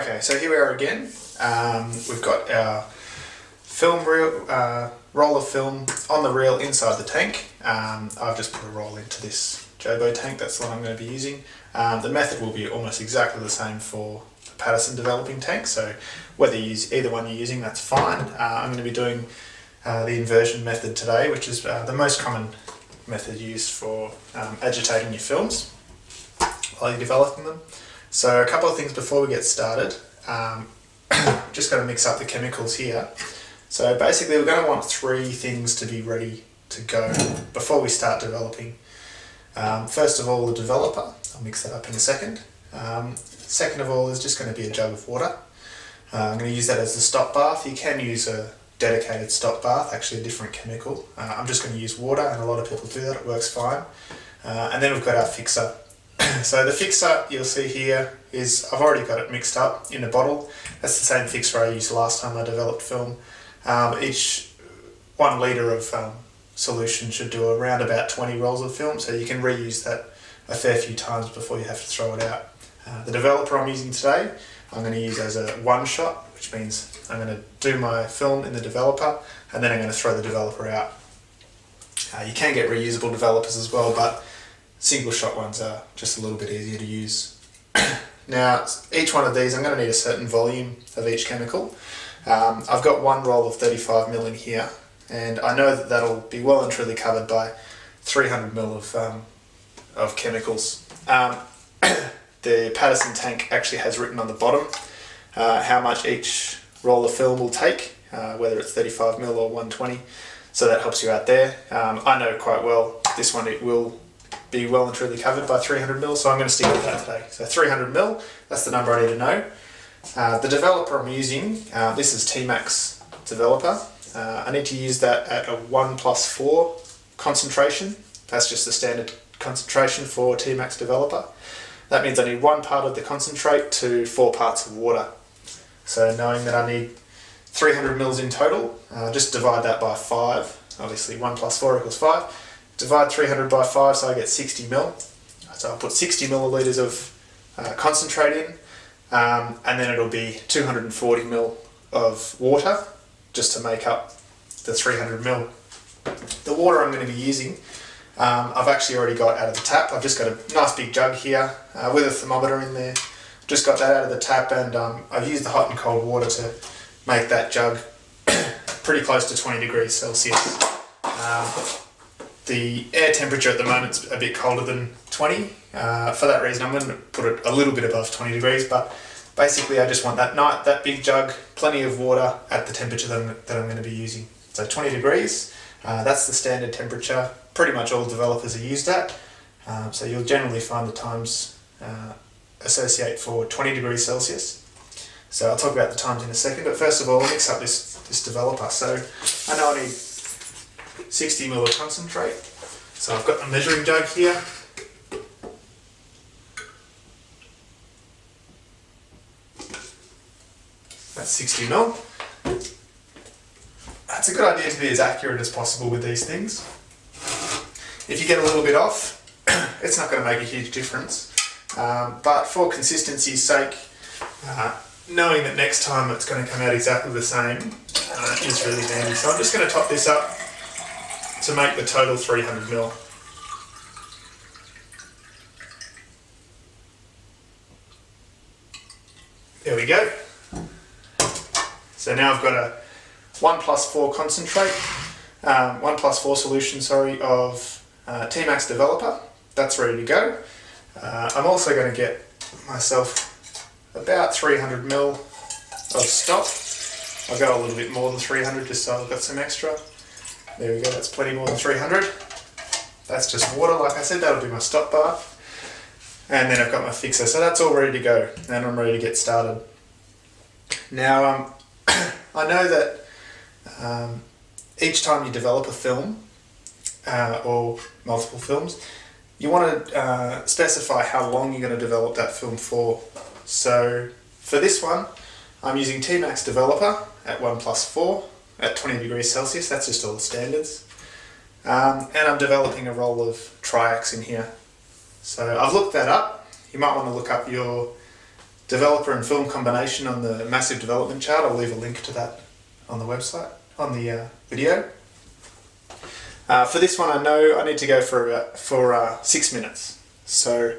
Okay, so here we are again. We've got our film reel, roll of film on the reel inside the tank. I've just put a roll into this Jobo tank, that's the one I'm going to be using. The method will be almost exactly the same for the Patterson developing tank, so whether you use either one you're using, that's fine. I'm going to be doing the inversion method today, which is the most common method used for agitating your films while you're developing them. So a couple of things before we get started. Just got to mix up the chemicals here. So basically we're going to want three things to be ready to go before we start developing. First of all, the developer. I'll mix that up in a second. Second of all is just going to be a jug of water. I'm going to use that as the stop bath. You can use a dedicated stop bath, actually a different chemical. I'm just going to use water, and a lot of people do that, it works fine. And then we've got our fixer. So the fixer you'll see here is, I've already got it mixed up in a bottle. That's the same fixer I used last time I developed film. Each 1 litre of solution should do around about 20 rolls of film, so you can reuse that a fair few times before you have to throw it out. The developer I'm using today, I'm going to use as a one shot, which means I'm going to do my film in the developer and then I'm going to throw the developer out. You can get reusable developers as well, but single shot ones are just a little bit easier to use. Now, each one of these, I'm going to need a certain volume of each chemical. I've got one roll of 35ml in here, and I know that that'll be well and truly covered by 300ml of chemicals. The Patterson tank actually has written on the bottom how much each roll of film will take, whether it's 35ml or 120, so that helps you out there. I know quite well this one, it will be well and truly covered by 300ml, so I'm going to stick with that today. So 300ml, that's the number I need to know. The developer I'm using, this is T-Max developer. I need to use that at a 1+4 concentration. That's just the standard concentration for T-Max developer. That means I need 1 part of the concentrate to 4 parts of water. So knowing that I need 300ml in total, just divide that by 5. Obviously 1+4 equals 5. Divide 300 by 5, so I get 60ml. So I'll put 60 millilitres of concentrate in, and then it'll be 240ml of water just to make up the 300ml. The water I'm going to be using, I've actually already got out of the tap. I've just got a nice big jug here with a thermometer in there. Just got that out of the tap, and I've used the hot and cold water to make that jug pretty close to 20 degrees Celsius. The air temperature at the moment is a bit colder than 20. For that reason, I'm going to put it a little bit above 20 degrees, but basically I just want that big jug, plenty of water at the temperature that I'm going to be using. So 20 degrees, that's the standard temperature. Pretty much all developers are used at. So you'll generally find the times associate for 20 degrees Celsius. So I'll talk about the times in a second, but first of all, I'll mix up this developer. So I know I need 60ml of concentrate. So I've got the measuring jug here. That's 60ml. It's a good idea to be as accurate as possible with these things. If you get a little bit off, it's not going to make a huge difference. But for consistency's sake, knowing that next time it's going to come out exactly the same is really handy. So I'm just going to top this up to make the total 300ml. There we go. So now I've got a 1+4 concentrate, 1+4 solution, of T-Max developer. That's ready to go. I'm also going to get myself about 300ml of stop. I'll go a little bit more than 300 just so I've got some extra. There we go, that's plenty more than 300. That's just water, like I said, that'll be my stop bath. And then I've got my fixer, so that's all ready to go, and I'm ready to get started. Now, I know that each time you develop a film, or multiple films, you want to specify how long you're going to develop that film for. So for this one, I'm using T-Max developer at 1+4 at 20 degrees Celsius, that's just all the standards. And I'm developing a roll of triax in here. So I've looked that up. You might want to look up your developer and film combination on the massive development chart. I'll leave a link to that on the website, on the video. For this one, I know I need to go for 6 minutes. So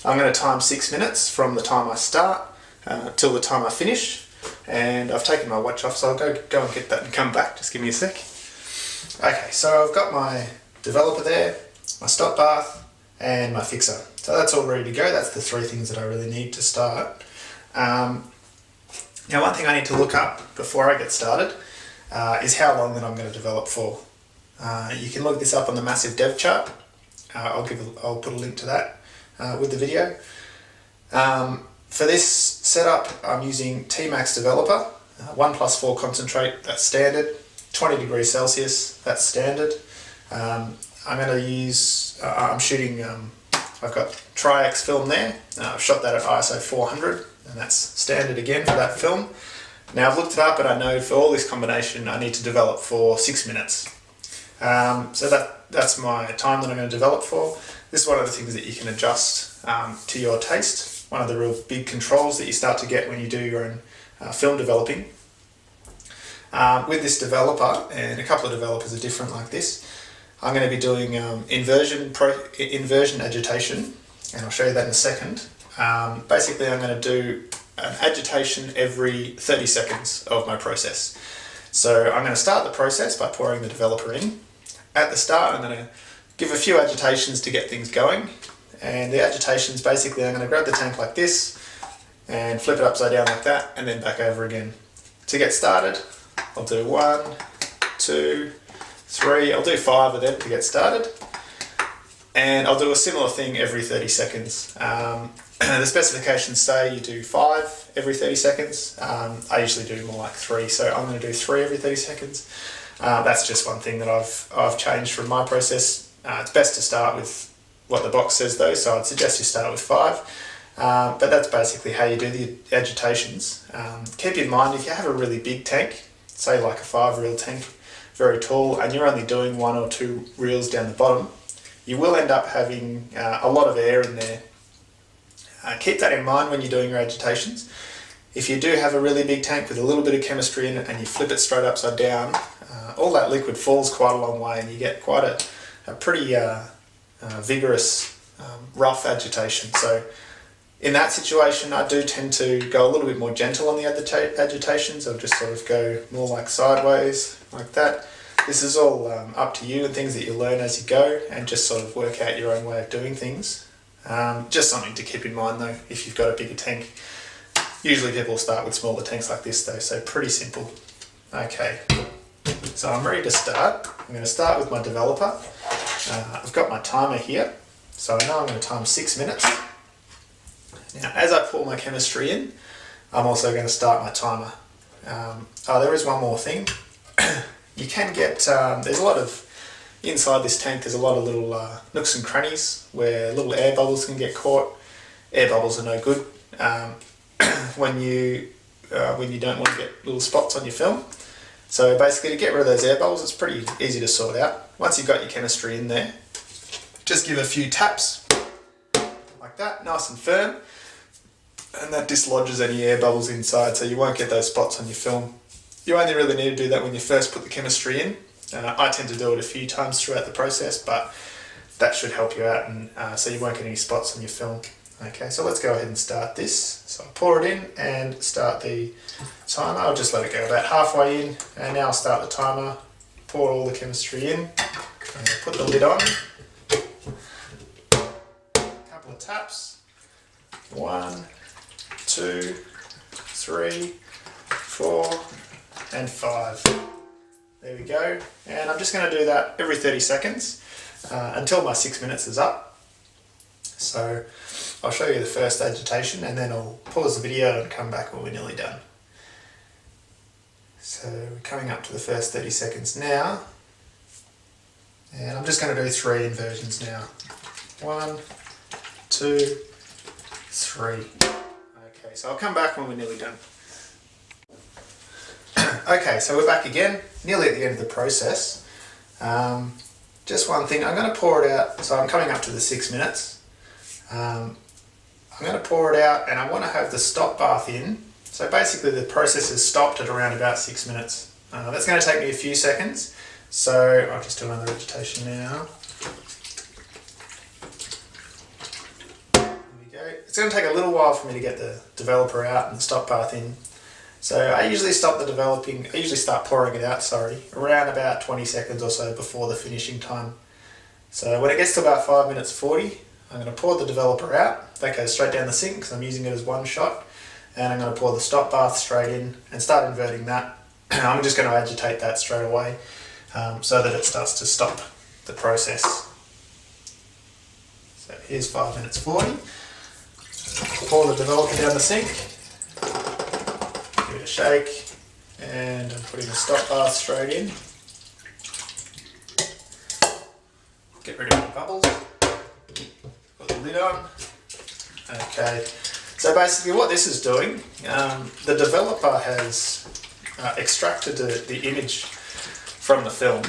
I'm going to time 6 minutes from the time I start till the time I finish. And I've taken my watch off, so I'll go and get that and come back. Just give me a sec. Okay, so I've got my developer there, my stop bath, and my fixer. So that's all ready to go. That's the 3 things that I really need to start. Now, one thing I need to look up before I get started is how long that I'm going to develop for. You can look this up on the massive dev chart. I'll put a link to that with the video. For this setup, I'm using Tmax Developer, 1+4 concentrate, that's standard, 20 degrees Celsius, that's standard. I'm going to use, I've got Tri-X film there. I've shot that at ISO 400, and that's standard again for that film. Now I've looked it up and I know for all this combination I need to develop for 6 minutes. So that's my time that I'm going to develop for. This is one of the things that you can adjust to your taste. One of the real big controls that you start to get when you do your own film developing. With this developer, and a couple of developers are different like this, I'm going to be doing inversion agitation, and I'll show you that in a second. Basically I'm going to do an agitation every 30 seconds of my process. So I'm going to start the process by pouring the developer in. At the start I'm going to give a few agitations to get things going. And the agitations, basically I'm going to grab the tank like this and flip it upside down like that and then back over again. To get started, I'll do 1, 2, 3, I'll do 5 of them to get started. And I'll do a similar thing every 30 seconds. The specifications say you do 5 every 30 seconds. I usually do more like 3, so I'm going to do 3 every 30 seconds. That's just one thing that I've changed from my process. It's best to start with what the box says though, so I'd suggest you start with 5. But that's basically how you do the agitations. Keep in mind, if you have a really big tank, say like a 5-reel tank, very tall, and you're only doing 1 or 2 reels down the bottom, you will end up having a lot of air in there. Keep that in mind when you're doing your agitations. If you do have a really big tank with a little bit of chemistry in it and you flip it straight upside down, all that liquid falls quite a long way and you get quite a pretty vigorous, rough agitation. So in that situation I do tend to go a little bit more gentle on the agitations. I'll just sort of go more like sideways, like that. This is all up to you and things that you learn as you go, and just sort of work out your own way of doing things. Just something to keep in mind though, if you've got a bigger tank. Usually people start with smaller tanks like this though, so pretty simple. Okay, so I'm ready to start. I'm going to start with my developer. I've got my timer here, so I know I'm going to time 6 minutes. Now as I pour my chemistry in, I'm also going to start my timer. There is one more thing. You can get, there's a lot of, inside this tank there's a lot of little nooks and crannies where little air bubbles can get caught. Air bubbles are no good when you don't want to get little spots on your film. So basically to get rid of those air bubbles, it's pretty easy to sort out. Once you've got your chemistry in there, just give a few taps, like that, nice and firm, and that dislodges any air bubbles inside, so you won't get those spots on your film. You only really need to do that when you first put the chemistry in. I tend to do it a few times throughout the process, but that should help you out, and so you won't get any spots on your film. Okay, so let's go ahead and start this. So I'll pour it in and start the timer. I'll just let it go about halfway in, and now I'll start the timer, pour all the chemistry in, and put the lid on. A couple of taps. 1, 2, 3, 4, and 5. There we go. And I'm just going to do that every 30 seconds until my 6 minutes is up. So I'll show you the first agitation and then I'll pause the video and come back when we're nearly done. So we're coming up to the first 30 seconds now. And I'm just going to do 3 inversions now. 1, 2, 3. Okay, so I'll come back when we're nearly done. Okay, so we're back again, nearly at the end of the process. Just one thing, I'm going to pour it out, so I'm coming up to the 6 minutes. I'm going to pour it out, and I want to have the stop bath in. So basically the process is stopped at around about 6 minutes. That's going to take me a few seconds, so I'll just do another agitation now. There we go. It's going to take a little while for me to get the developer out and the stop bath in. So I usually start pouring it out, around about 20 seconds or so before the finishing time. So when it gets to about 5 minutes 40, I'm going to pour the developer out. That goes straight down the sink because I'm using it as one shot. And I'm going to pour the stop bath straight in and start inverting that. I'm just going to agitate that straight away so that it starts to stop the process. So here's 5 minutes 40. Pour the developer down the sink. Give it a shake. And I'm putting the stop bath straight in. Get rid of the bubbles. Put the lid on. Okay, so basically what this is doing, the developer has extracted the image from the film.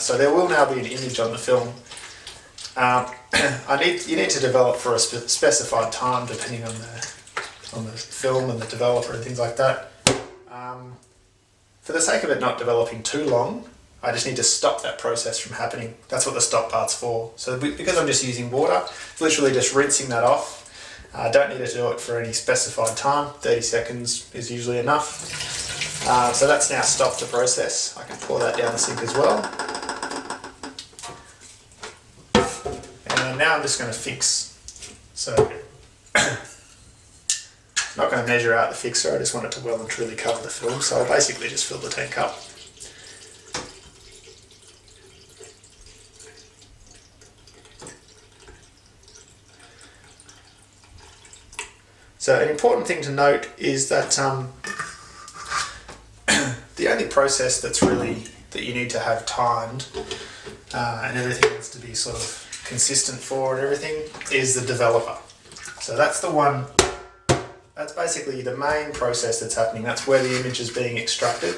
So there will now be an image on the film. You need to develop for a specified time depending on the film and the developer and things like that. For the sake of it not developing too long, I just need to stop that process from happening. That's what the stop bath's for. So because I'm just using water, it's literally just rinsing that off. I don't need to do it for any specified time. 30 seconds is usually enough. So that's now stopped the process. I can pour that down the sink as well. And now I'm just going to fix. So I'm not going to measure out the fixer, I just want it to well and truly cover the film. So I'll basically just fill the tank up. So an important thing to note is that the only process that you need to have timed and everything needs to be sort of consistent for and everything is the developer. So that's the one, that's basically the main process that's happening. That's where the image is being extracted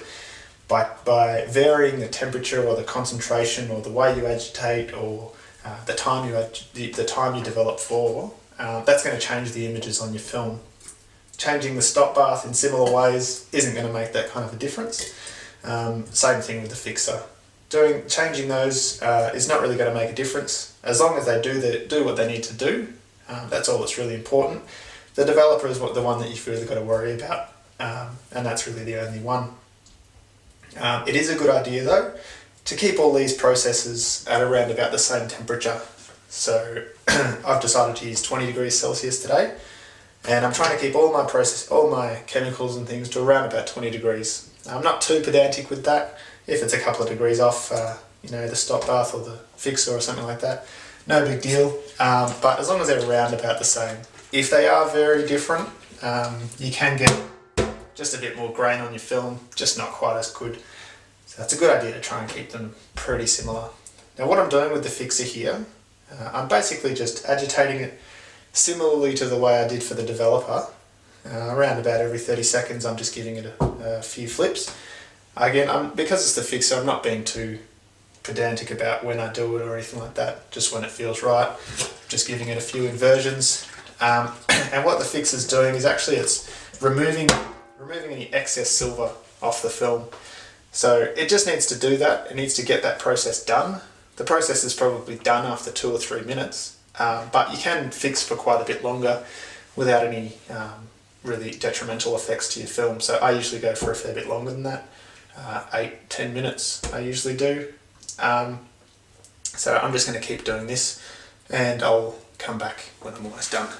by varying the temperature or the concentration or the way you agitate or the time you develop for. That's going to change the images on your film. Changing the stop bath in similar ways isn't going to make that kind of a difference. Same thing with the fixer. Changing those is not really going to make a difference. As long as they do what they need to do, that's all that's really important. The developer is the one that you've really got to worry about, and that's really the only one. It is a good idea though to keep all these processes at around about the same temperature. So I've decided to use 20 degrees Celsius today, and I'm trying to keep all my chemicals and things to around about 20 degrees. I'm not too pedantic with that. If it's a couple of degrees off, the stop bath or the fixer or something like that, no big deal. But as long as they're around about the same. If they are very different, you can get just a bit more grain on your film, just not quite as good. So it's a good idea to try and keep them pretty similar. Now what I'm doing with the fixer here, I'm basically just agitating it similarly to the way I did for the developer. Around about every 30 seconds I'm just giving it a few flips. Again, because it's the fixer, I'm not being too pedantic about when I do it or anything like that, just when it feels right. Just giving it a few inversions. And what the fixer's doing is actually it's removing any excess silver off the film. So it just needs to do that. It needs to get that process done. The process is probably done after 2 or 3 minutes, but you can fix for quite a bit longer without any really detrimental effects to your film. So I usually go for a fair bit longer than that, 8-10 minutes I usually do. So I'm just going to keep doing this and I'll come back when I'm almost done.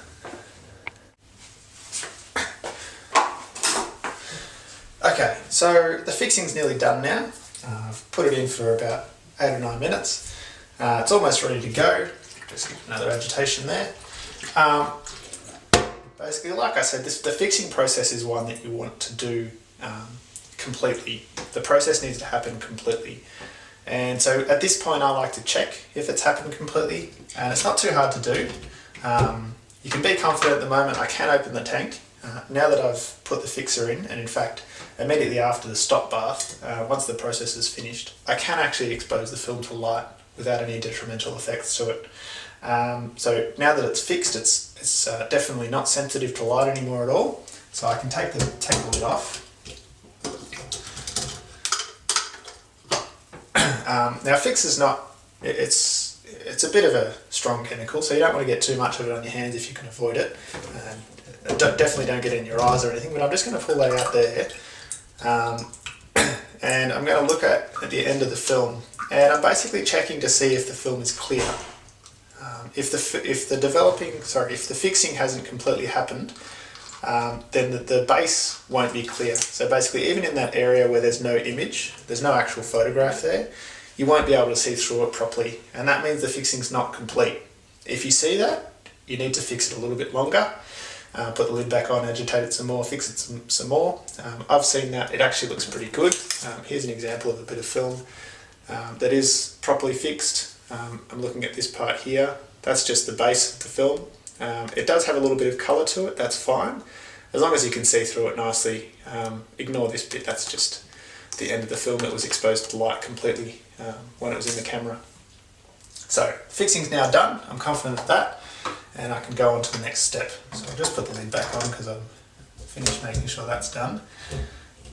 Okay, so the fixing's nearly done now. I've put it in for about 8 or 9 minutes. It's almost ready to go. Just give another agitation there. Basically, like I said, the fixing process is one that you want to do completely. The process needs to happen completely. And so at this point I like to check if it's happened completely, and it's not too hard to do. You can be confident at the moment I can open the tank. Now that I've put the fixer in, and in fact immediately after the stop bath, once the process is finished, I can actually expose the film to light without any detrimental effects to it. So now that it's fixed, it's definitely not sensitive to light anymore at all. So I can take the lid off. Now Fix is not, it's a bit of a strong chemical, so you don't want to get too much of it on your hands if you can avoid it. Definitely don't get it in your eyes or anything, but I'm just going to pull that out there. And I'm going to look at the end of the film, and I'm basically checking to see if the film is clear. If the fixing hasn't completely happened, then the base won't be clear. So basically, even in that area where there's no image, there's no actual photograph there, you won't be able to see through it properly, and that means the fixing's not complete. If you see that, you need to fix it a little bit longer. Put the lid back on, agitate it some more, fix it some more. I've seen that, it actually looks pretty good. Here's an example of a bit of film that is properly fixed. I'm looking at this part here. That's just the base of the film. It does have a little bit of colour to it, that's fine. As long as you can see through it nicely. Ignore this bit, that's just the end of the film that was exposed to light completely when it was in the camera. So, fixing's now done, I'm confident of that. And I can go on to the next step. So I'll just put the lid back on because I'm finished making sure that's done.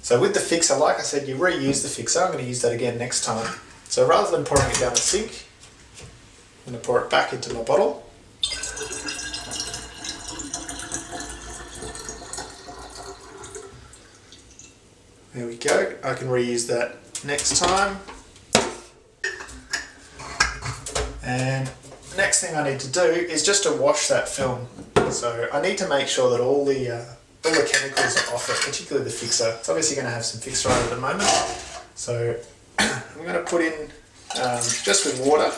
So with the fixer, like I said, you reuse the fixer. I'm going to use that again next time. So rather than pouring it down the sink, I'm going to pour it back into my bottle. There we go. I can reuse that next time. And next thing I need to do is just to wash that film. So I need to make sure that all the chemicals are off it, particularly the fixer. It's obviously going to have some fixer on it at the moment. So I'm going to put in just with water.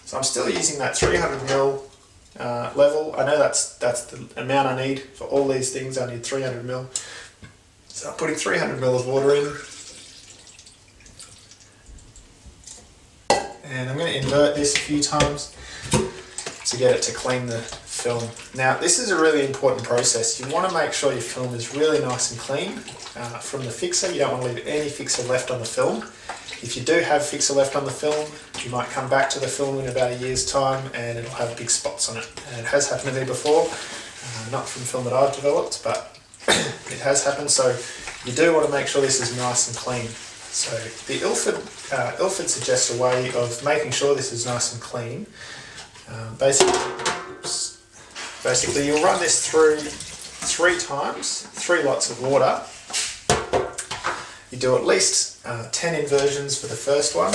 So I'm still using that 300ml level. I know that's the amount I need for all these things. I need 300ml. So I'm putting 300ml of water in. And I'm going to invert this a few times to get it to clean the film. Now this is a really important process. You want to make sure your film is really nice and clean from the fixer. You don't want to leave any fixer left on the film. If you do have fixer left on the film, you might come back to the film in about a year's time and it'll have big spots on it. And it has happened to me before, not from film that I've developed, but it has happened. So you do want to make sure this is nice and clean. So the Ilford suggests a way of making sure this is nice and clean. Basically you'll run this through 3 times, 3 lots of water. You do at least 10 inversions for the first one.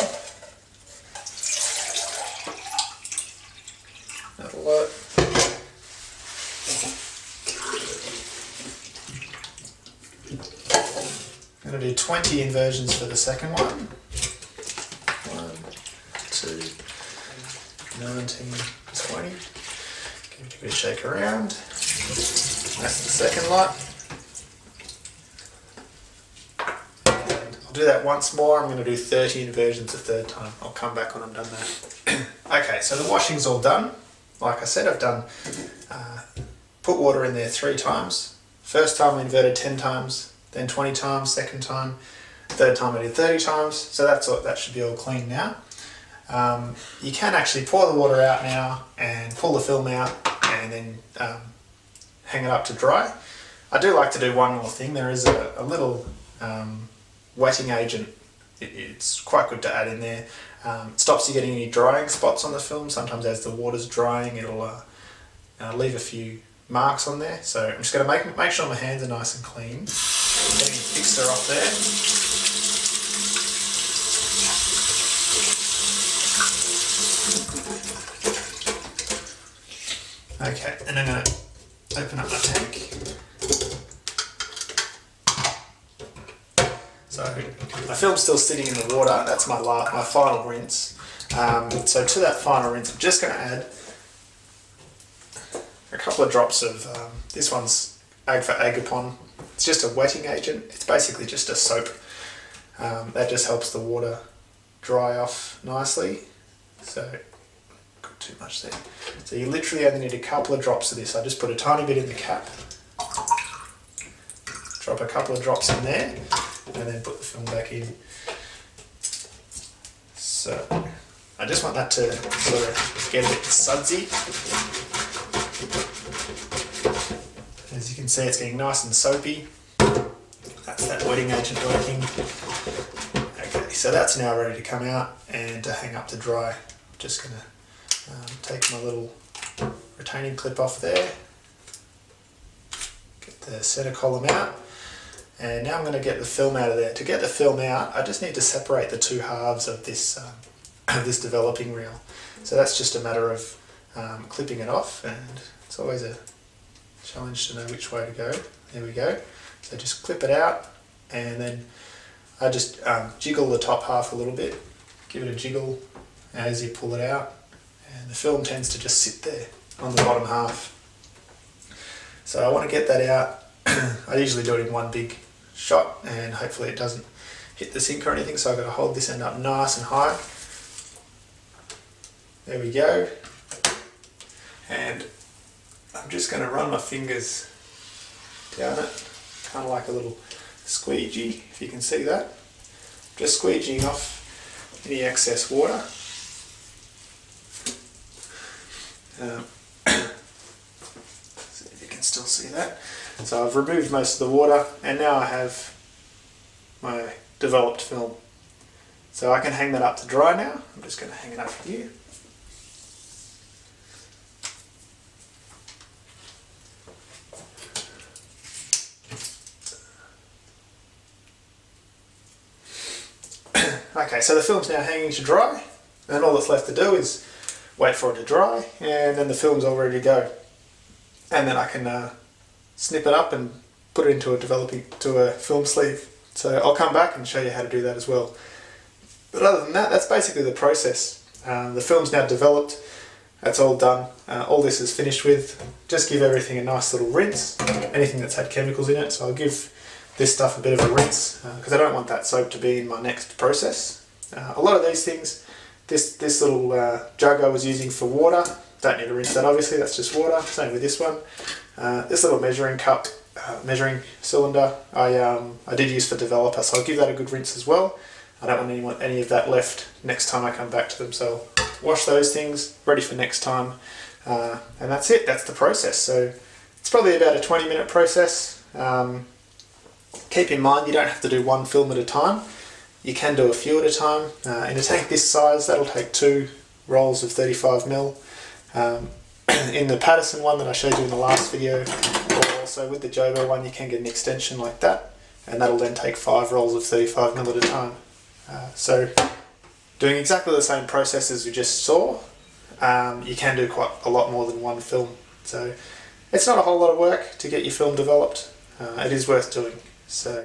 That'll work. I'm going to do 20 inversions for the second one. 1, 2, 19, 20. Give it a good shake around. That's the second lot. And I'll do that once more. I'm going to do 30 inversions a third time. I'll come back when I'm done that. Okay, so the washing's all done. Like I said, I've done put water in there 3 times. First time I inverted 10 times. Then 20 times, second time, third time I did 30 times, so that should be all clean now. You can actually pour the water out now and pull the film out and then hang it up to dry. I do like to do one more thing. There is a little wetting agent. It's quite good to add in there. It stops you getting any drying spots on the film. Sometimes as the water's drying it'll leave a few marks on there. So I'm just going to make sure my hands are nice and clean. Getting the fixer off there. Okay, and I'm going to open up my tank. So my film's still sitting in the water. That's my final rinse. So to that final rinse, I'm just going to add a couple of drops of this one's Ag for Agapon. It's just a wetting agent. It's basically just a soap. That just helps the water dry off nicely. So, got too much there. So you literally only need a couple of drops of this. I just put a tiny bit in the cap. Drop a couple of drops in there, and then put the film back in. So, I I just want that to sort of get a bit sudsy. As you can see, it's getting nice and soapy. That's that wetting agent working. Okay, so that's now ready to come out and to hang up to dry. I'm just going to take my little retaining clip off there, get the center column out, and now I'm going to get the film out of there. To get the film out, I just need to separate the two halves of this this developing reel. So that's just a matter of clipping it off, and it's always a challenge to know which way to go. There we go. So just clip it out, and then I just jiggle the top half a little bit, give it a jiggle as you pull it out, and the film tends to just sit there on the bottom half. So I want to get that out. I usually do it in one big shot, and hopefully it doesn't hit the sink or anything, so I've got to hold this end up nice and high. There we go. And I'm just going to run my fingers down it, kind of like a little squeegee, if you can see that. Just squeegeeing off any excess water. See if you can still see that. So I've removed most of the water, and now I have my developed film. So I can hang that up to dry now. I'm just going to hang it up here. Okay, so the film's now hanging to dry, and all that's left to do is wait for it to dry, and then the film's all ready to go. And then I can snip it up and put it into a film sleeve. So I'll come back and show you how to do that as well. But other than that, that's basically the process. The film's now developed, that's all done. All this is finished with. Just give everything a nice little rinse, anything that's had chemicals in it. So I'll give this stuff a bit of a rinse because I don't want that soap to be in my next process. A lot of these things, this little jug I was using for water, don't need to rinse that obviously, that's just water. Same with this one. This little measuring cup, measuring cylinder, I did use for developer, so I'll give that a good rinse as well. I don't want any of that left next time I come back to them, so wash those things, ready for next time, and that's it, that's the process. So it's probably about a 20-minute process. Keep in mind you don't have to do one film at a time, you can do a few at a time. In a tank this size, that'll take 2 rolls of 35mm. In the Patterson one that I showed you in the last video, or also with the Jobo one, you can get an extension like that, and that'll then take 5 rolls of 35mm at a time. So doing exactly the same process as we just saw, you can do quite a lot more than one film. So it's not a whole lot of work to get your film developed. It is worth doing. So